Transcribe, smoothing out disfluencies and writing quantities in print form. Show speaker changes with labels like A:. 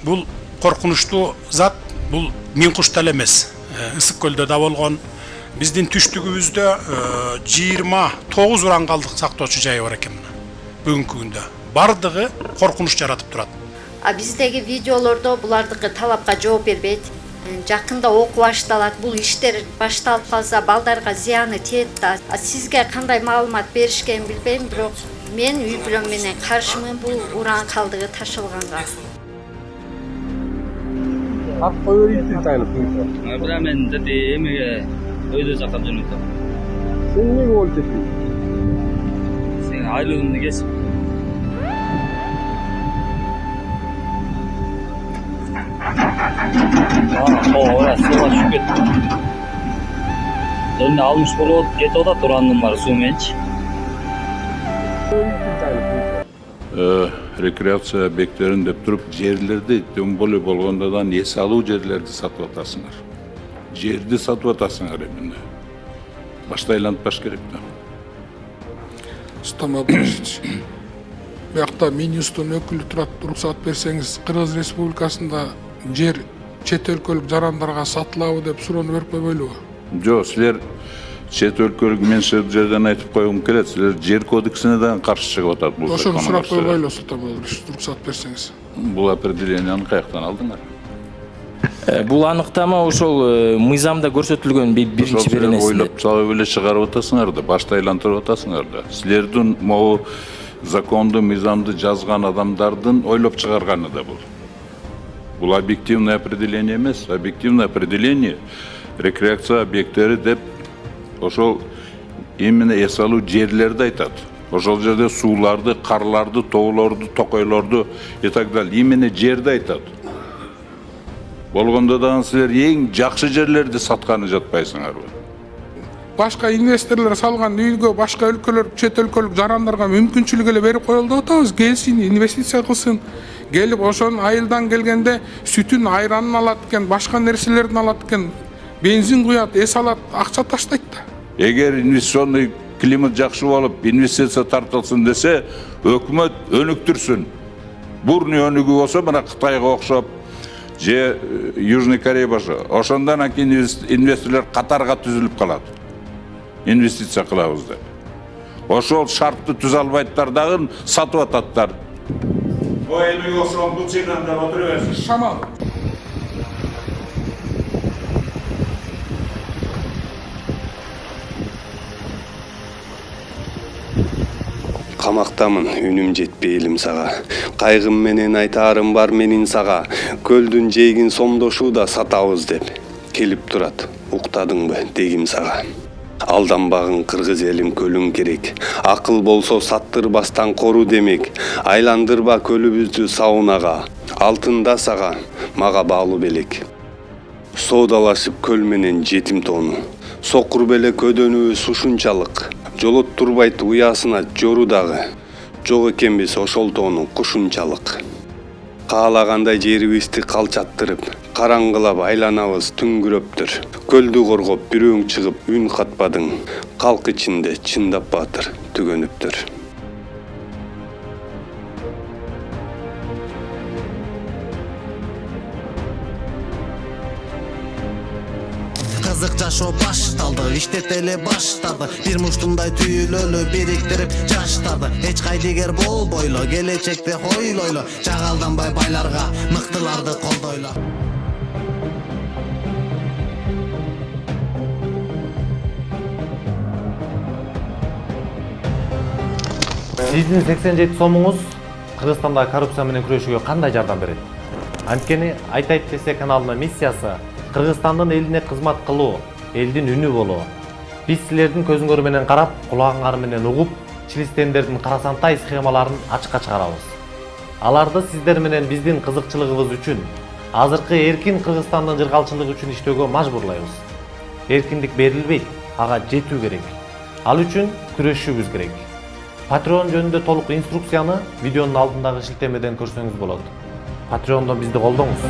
A: Бул коркунучтуу зат, бул миң куш деле эмес. Ысык көлдө да болгон. Биздин түштүгүбүздө 29 ураңгалдык сактоочу жайы бар экен мына. Бүгүнкү күндө бардыгы коркунуч жаратып турат.
B: Биздеги видеолордо булардыкы талапка жооп бербейт. Жакында окуу башталат. Бул иштер башталып калса балдарга зыяны тиет да. Сизге кандай маалымат беришкенин билбейм, бирок мен үй бүлөм менен каршымын бул уран калдыгы ташылганга.
C: Ак кой беришти тайлып.
D: Бирок мен деди эмеге өйдө сактап жүрмүн да.
C: Сен эмнеге болуп кеттиң?
D: Сен айлыгымды кесип. Ora suva tushib ketdi. Endi almış bo'lib ketib o'tadi uranning bari suv menchi.
E: Rekreasiya obyektlerini deb turib, yerlerdi dömbölü bolgondadan esi alуу жерlerди сатып атасыңар. Жерди сатып атасыңар эмне. Башта айлантпаш керек да.
F: Стама Абрашевич. Биякта Минюстун өкүлү турат, уруксат берсеңиз, Кыргыз Республикасында жер чет өлкөлүк жарандарга сатылабы деп суроону берип койбойлубу?
E: Жок, силер чет өлкөлүк менчиктүү жерден айтып койгум келет. Силер жер кодексине да каршы чыгып атат бул.
F: Ошону сурап койбойлу, Стама Абрашевич, уруксат берсеңиз.
E: Бул определенияны каяктан алдыңар?
G: Бул аныктама ошол мыйзамда көрсөтүлгөн биринчи беренесинде.
E: Ойлоп чыгып эле чыгарып атасыңар да, башта айлантырып атасыңар да. Силердин могу законду, мыйзамды жазган адамдардын ойлоп чыгарганы да бул. Бул объективное определение эмес, объективное определение рекреация объекттери деп ошол именно эс алуу жерлерди айтат. Ошол жерде сууларды, карларды, тоолорду, токойлорду и так далее. Именно жерди айтат. Болгондо дагы силер эң жакшы жерлерди сатканы жатпайсыңарбы?
F: Башка инвесторлор салган үйгө башка өлкөлөр, чет өлкөлүк жарандарга мүмкүнчүлүк эле берип коелу деп атабыз. Келсин, инвестиция кылсын. Келип ошонун айылдан келгенде сүтүн, айранын алат экен, башка нерселердин алат экен, бензин куят, эс алат, акча таштайт да.
E: Эгер инвестиционный климат жакшы болуп, инвестиция тартылсын десе, өкмөт өнүктүрсүн. Бурни өнүгүү болсо, мына Кытайга окшоп, же Южный Корея башы. Ошондан кийин инвесторлор катарга түзүлүп калат. Инвестиция кылабыз деп. Ошол шартты түзө албайттар дагы сатып ататтар. Ой, эмеге окшогон бул жерден да отура берсин.
F: Шамал.
H: Камактамын, үнүм жетпей элим сага. Кайгым менен айтаарым бар менин сага. Көлдүн жейгин сомдошуу да сатабыз деп. Келип турат, уктадыңбы дегим сага. Алданбагын кыргыз элим көлүң керек. Акыл болсо саттырбастан кору демек. Айландырба көлүбүздү саунага. Алтында сага, мага баалуу белек. Соодалашып көл менен жетим тоону. Сокур беле көдөнүбүз ушунчалык. Жолоттурбайт уясына жору дагы. Жок экенбиз ошол тоону кушунчалык. Каалагандай жерибизди калчаттырып, караңгылап айланабыз түңгүрөптүр. Көлдү коргоп бирөөң чыгып үн катпадың. Калк ичинде чындап баатыр түгөнүптүр.
I: Кызык жашоо башталды, иштет эле баштады. Бир муштундай түйүлөлү бириктирип жаштарды. Эч кайдыгер болбойлу, келечекте хойлойлу. Жагалданбай байларга, мыктыларды колдойлу.
J: Сиздин 87 сомуңуз Кыргызстандагы коррупция менен күрөшүүгө кандай жардам берет? Анткени айтайт десе каналынын миссиясы Кыргызстандын элине кызмат кылуу, элдин үнү болуу. Биз силердин көзүңөр менен карап, кулагыңар менен угуп, чилистендердин карасантай схемаларын ачыкка чыгарабыз. Аларды сиздер менен биздин кызыкчылыгыбыз үчүн, азыркы эркин Кыргызстандын жыргалчылыгы үчүн иштөөгө мажбурлайбыз. Эркиндик берилбейт, ага жетүү керек. Ал үчүн күрөшүүбүз керек. Patreon жөнүндө толук инструкцияны видеонун алдындагы шилтемеден көрсөңүз болот. Patreon'дон бизди колдоңуз.